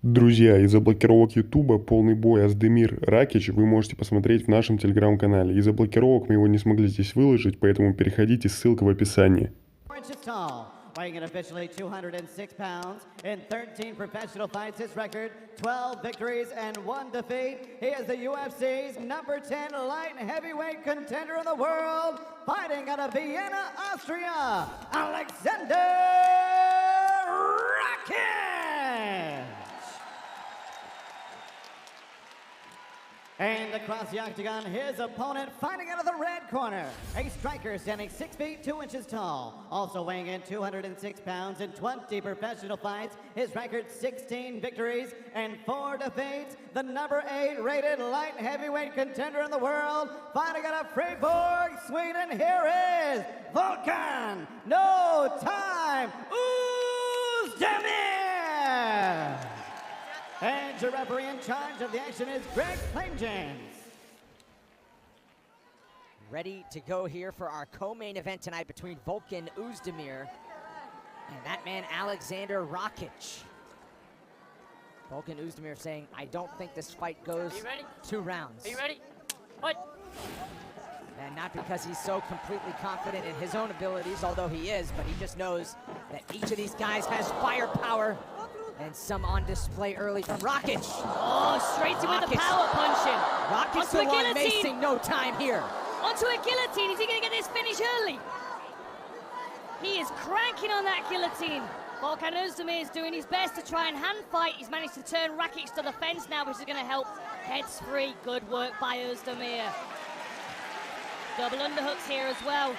Друзья, из-за блокировок Ютуба полный бой Оздемир Ракич вы можете посмотреть в нашем телеграм-канале. Из-за блокировок мы его не смогли здесь выложить, поэтому переходите, ссылка в описании. Weighing in officially 206 pounds, in 13 professional fights, his record 12 victories and 1 defeat. He is the UFC's number 10 light heavyweight contender in the world, fighting out of Vienna, Austria, Alexander Racich. And across the octagon, his opponent fighting out of the red corner, a striker standing 6 feet 2 inches tall, also weighing in 206 pounds in 20 professional fights, his record 16 victories and 4 defeats, the number 8 rated light heavyweight contender in the world, fighting out of Freiburg, Sweden. Here is Volkan, no time, Ozdemir! And your referee in charge of the action is Greg Plainjames. Ready to go here for our co-main event tonight between Volkan Ozdemir and that man Alexander Racich. Volkan Ozdemir saying, I don't think this fight goes 2 rounds. Are you ready? Fight! And not because he's so completely confident in his own abilities, although he is, but he just knows that each of these guys has firepower. And some on display early from Racich. Oh, straight in with the power punching. Racich the one wasting no time here. Onto a guillotine. Is he going to get this finish early? He is cranking on that guillotine. Volkan Ozdemir is doing his best to try and hand fight. He's managed to turn Racich to the fence now, which is going to help. Heads free. Good work by Ozdemir. Double underhooks here as well.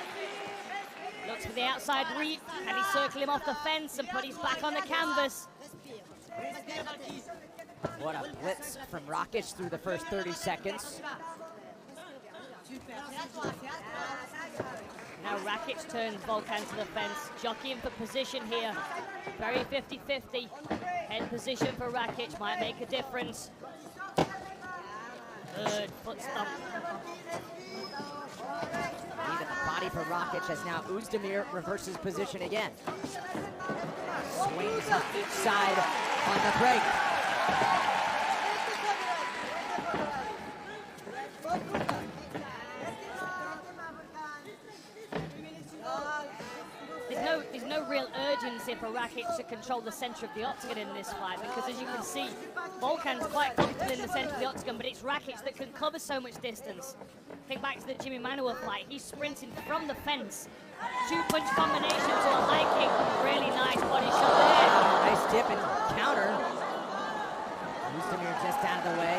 Looks for the outside reap. Can he circle him off the fence and put his back on the canvas? What a blitz from Racich through the first 30 seconds. Now Racich turns Volkan to the fence, jockeying for position here. Very 50-50. Head position for Racich might make a difference. Good foot stomp. Even the body for Racich as now Ozdemir reverses position again. Swings up each side on the break. There's no real urgency for Racich to control the center of the octagon in this fight, because as you can see, Volkan's quite comfortable in the center of the octagon, but it's Racich that can cover so much distance. Think back to the Jimmy Manuel fight. He's sprinting from the fence. 2-punch combination to a high kick. Really nice body shot there. Nice dip and counter. Ozdemir just out of the way.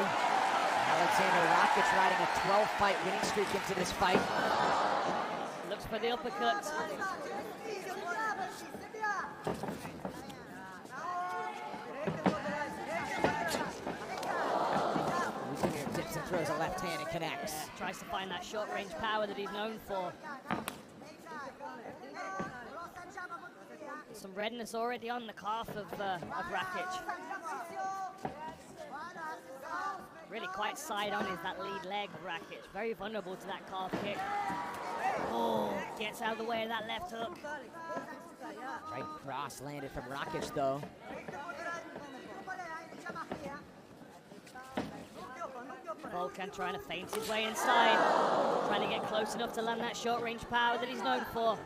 Alexander Racich riding a 12-fight winning streak into this fight. Looks for the uppercut. Ozdemir dips and throws a left hand and connects. Tries to find that short-range power that he's known for. Some redness already on the calf of Racich. Really quite side on is that lead leg of Racich. Very vulnerable to that calf kick. Oh, gets out of the way of that left hook. Right cross landed from Racich though. Volkan trying to feint his way inside. Trying to get close enough to land that short-range power that he's known for.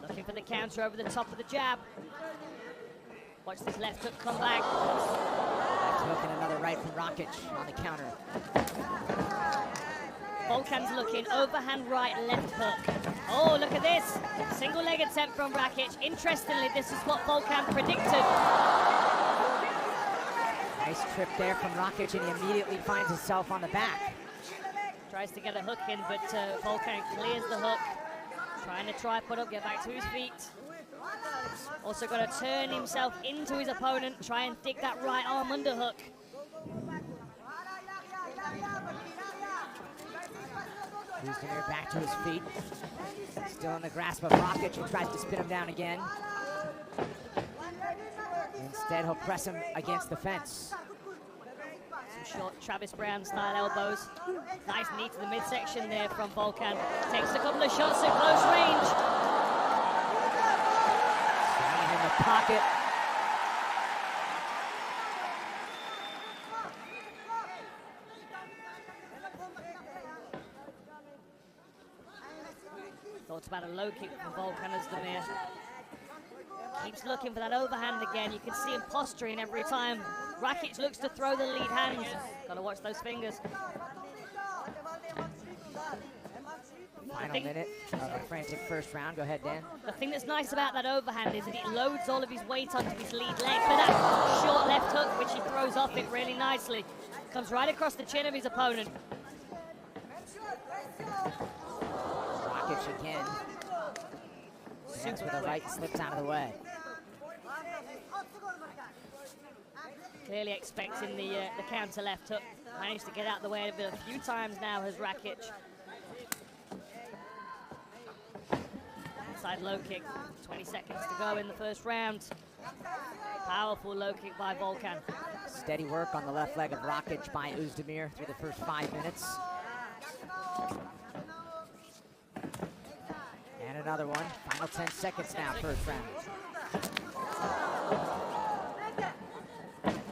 Looking for the counter over the top of the jab. Watch this left hook come back. Left hook and another right from Racich on the counter. Volkan's looking, overhand right, left hook. Oh, look at this. Single leg attempt from Racich. Interestingly, this is what Volkan predicted. Nice trip there from Racich, and he immediately finds himself on the back. Tries to get a hook in, but Volkan clears the hook. Trying to tripod up, get back to his feet. Also got to turn himself into his opponent, try and dig that right arm underhook. Ozdemir back to his feet. Still in the grasp of Racich, who tries to spin him down again. Instead, he'll press him against the fence. Some short Travis Brown style elbows. Nice knee to the midsection there from Volkan. Takes a couple of shots at close range. Standing in the pocket. about a low kick from Volkan Ozdemir. Keeps looking for that overhand again. You can see him posturing every time Rackic looks to throw the lead hands. Gotta watch those fingers. Final minute of a frantic first round. Go ahead, Dan. The thing that's nice about that overhand is that it loads all of his weight onto his lead leg for that short left hook, which he throws off it really nicely. Comes right across the chin of his opponent. Rackic again. Stands with the right, slips out of the way. Clearly expecting the counter left hook. Managed to get out the way of it a few times now has Rackic. Inside low kick, 20 seconds to go in the first round. Powerful low kick by Volkan. Steady work on the left leg of Rackic by Ozdemir through the first 5 minutes. And another one. Final 10 seconds now, first round.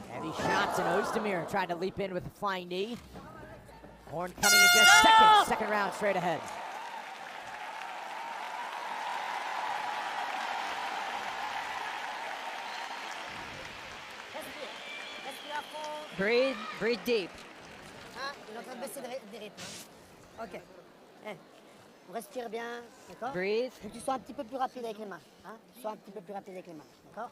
Heavy shots, and Ozdemir tried to leap in with a flying knee. Horn coming in just seconds. Second round straight ahead. Breathe, breathe deep. Hein, il est en train de baisser des rythmes. Ok. Hey, on respire bien, d'accord? Breathe. Faut que tu sois un petit peu plus rapide avec les mains. Hein? Sois un petit peu plus rapide avec les mains, d'accord?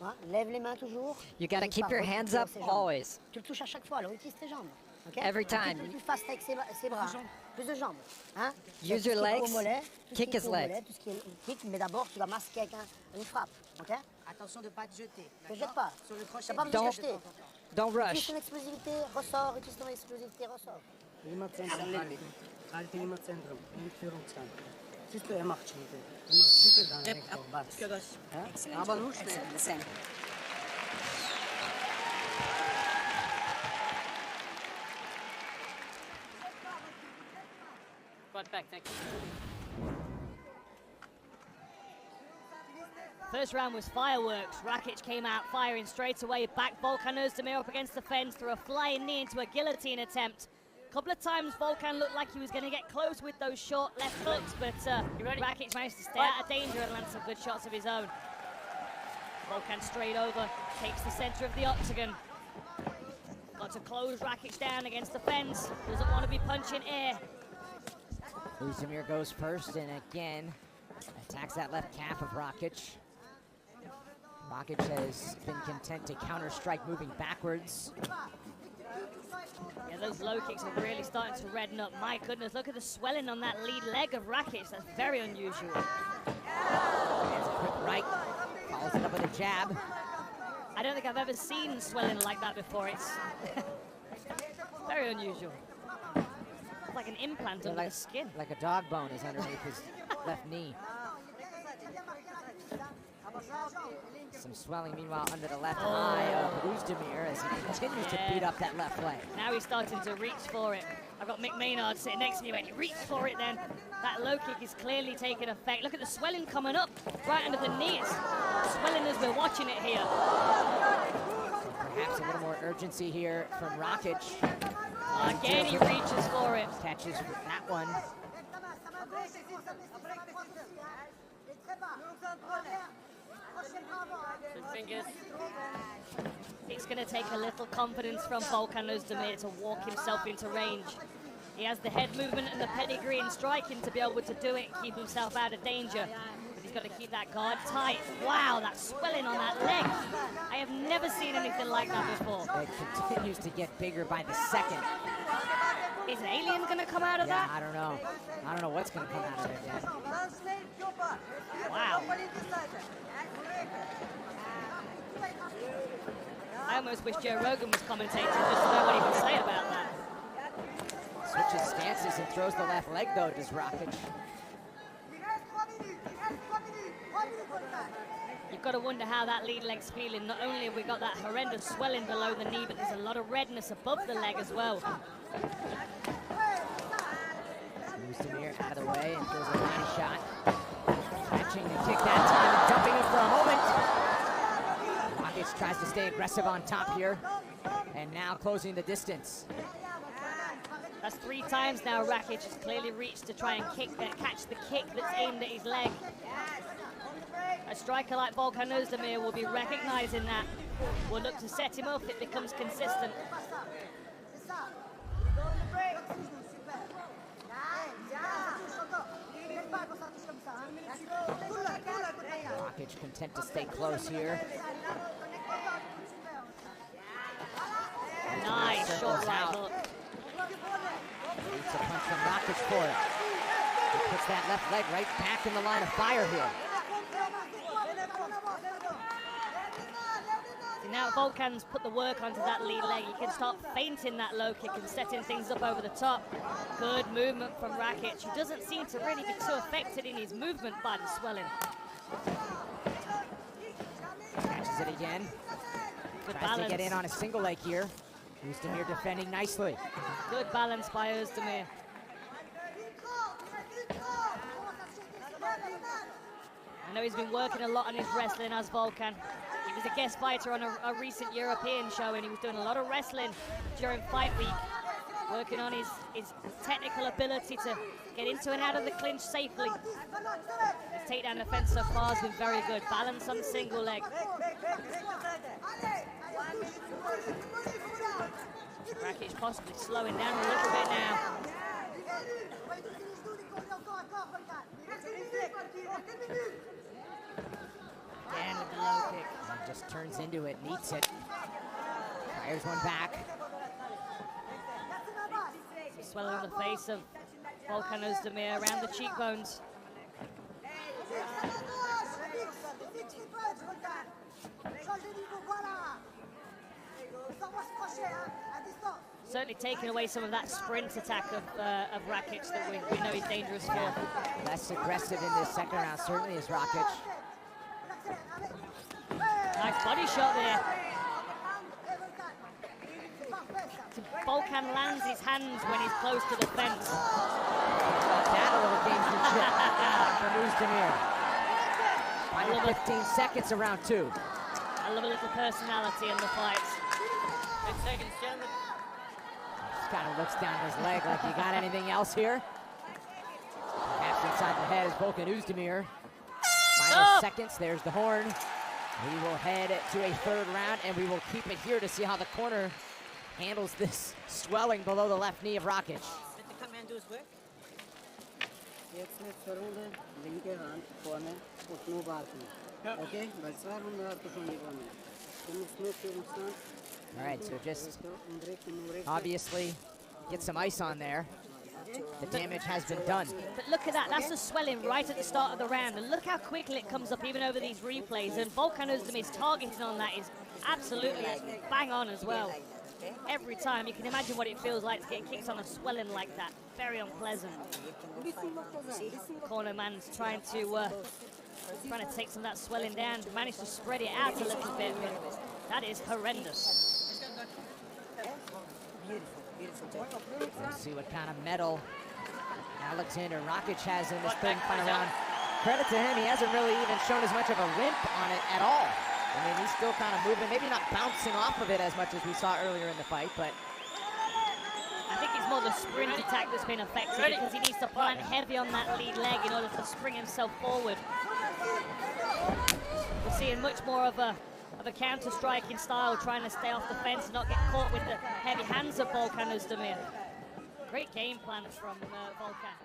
Hein? Lève les mains toujours. You gotta keep your hands up always. Tu le touches à chaque fois, alors utilise tes jambes. Okay? Every time. Un petit peu plus fast avec ses bras. Plus de jambes. Hein? Use your legs. Kick his legs. Tout ce qui est kick, mais d'abord tu vas masquer avec une frappe. Ok? Attention de ne pas te jeter. Ne jette pas. Sur le crochet. T'as pas besoin de jeter. Don't Utilise rush. ton explosivité, ressort. Utilise ton explosivité, ressort. Right back, thank you. First round was fireworks. Rackic came out firing straight away. Back Volkan Ozdemir up against the fence through a flying knee into a guillotine attempt. A couple of times Volkan looked like he was going to get close with those short left hooks, but Rackic managed to stay out of danger and land some good shots of his own. Volkan straight over, takes the center of the octagon. Got to close Rackic down against the fence. Doesn't want to be punching air. Ozdemir goes first and again attacks that left calf of Rackic. Rackic has been content to counter-strike moving backwards. Yeah, those low kicks are really starting to redden up. My goodness, look at the swelling on that lead leg of Rackic. That's very unusual. There's a quick right, follows it up with a jab. I don't think I've ever seen swelling like that before. It's very unusual. It's like an implant under the skin. Like a dog bone is underneath his left knee. Some swelling, meanwhile, under the left eye of Ozdemir as he continues to beat up that left leg. Now he's starting to reach for it. I've got Mick Maynard sitting next to me. When he reached for it then, that low kick is clearly taking effect. Look at the swelling coming up right under the knee. It's swelling as we're watching it here. Perhaps a little more urgency here from Rackic. Again, he reaches for it. Catches that one. It's going to take a little confidence from Volkan Ozdemir to walk himself into range. He has the head movement and the pedigree in striking to be able to do it and keep himself out of danger. But he's got to keep that guard tight. Wow, that swelling on that leg. I have never seen anything like that before. It continues to get bigger by the second. Is an alien going to come out of that? I don't know. I don't know what's going to come out of it yet. Wow. I almost wish Joe Rogan was commentating just to know what he can say about that. Switches stances and throws the left leg, though, does Rackic. You've got to wonder how that lead leg's feeling. Not only have we got that horrendous swelling below the knee, but there's a lot of redness above the leg as well. Ozdemir out of the way and throws a body shot. Catching the kick that time and dumping it for a moment. Rackic tries to stay aggressive on top here. And now closing the distance. That's 3 times now Rackic has clearly reached to try and catch the kick that's aimed at his leg. A striker like Volkan Ozdemir will be recognizing that. Will look to set him up if it becomes consistent. Racich content to stay close here. Nice short right hook. It's a punch from Racich for it. He puts that left leg right back in the line of fire here. Now Volkan's put the work onto that lead leg. He can start feinting that low kick and setting things up over the top. Good movement from Racich. He doesn't seem to really be too affected in his movement by the swelling. Catches it again. Good Tries balance. to get in on a single leg here. Ozdemir defending nicely. Good balance by Ozdemir. I know he's been working a lot on his wrestling as Volkan. He was a guest fighter on a recent European show, and he was doing a lot of wrestling during fight week, working on his technical ability to get into and out of the clinch safely. His takedown defense so far has been very good. Balance on the single leg. Racich possibly slowing down a little bit now. Again with the low kick. And just turns into it, meets it. Fires one back. Swelling on the face of Volkan Ozdemir around the cheekbones. Certainly taking away some of that sprint attack of Racich that we know he's dangerous for. Less aggressive in this second round, certainly is Racich. Nice body shot there. Volkan lands his hands when he's close to the fence. That a little danger chip from Ozdemir. Final 15 seconds of round 2. I love a little personality in the fights. 10 seconds, gentlemen. Just kind of looks down his leg like, you got anything else here? Taps inside the head is Volkan Ozdemir. Final seconds, there's the horn. We will head to a 3rd round, and we will keep it here to see how the corner handles this swelling below the left knee of Racich. Let the commandos work. Jetzt mit Verrunde, linke Hand vorne und nur warten. Okay? Weil 2 Runden hast du schon gewonnen. Du musst nur Führungsstand. All right, so just obviously get some ice on there. The damage has been done. But look at that, that's the swelling right at the start of the round. And look how quickly it comes up even over these replays. And Volkan Ozdemir's targeting on that is absolutely bang on as well. Every time, you can imagine what it feels like to get kicked on a swelling like that. Very unpleasant. Corner man's trying to take some of that swelling down, managed to spread it out a little bit, but that is horrendous. Let's see what kind of medal Alexander Racich has in this 3rd and final round. Credit to him, he hasn't really even shown as much of a limp on it at all. I mean, he's still kind of moving, maybe not bouncing off of it as much as we saw earlier in the fight, but I think it's more the sprint attack that's been affected because he needs to plant heavy on that lead leg in order to spring himself forward. We're seeing much more of a counter-striking style, trying to stay off the fence and not get caught with the heavy hands of Volkan Ozdemir. Great game plan from Volkan.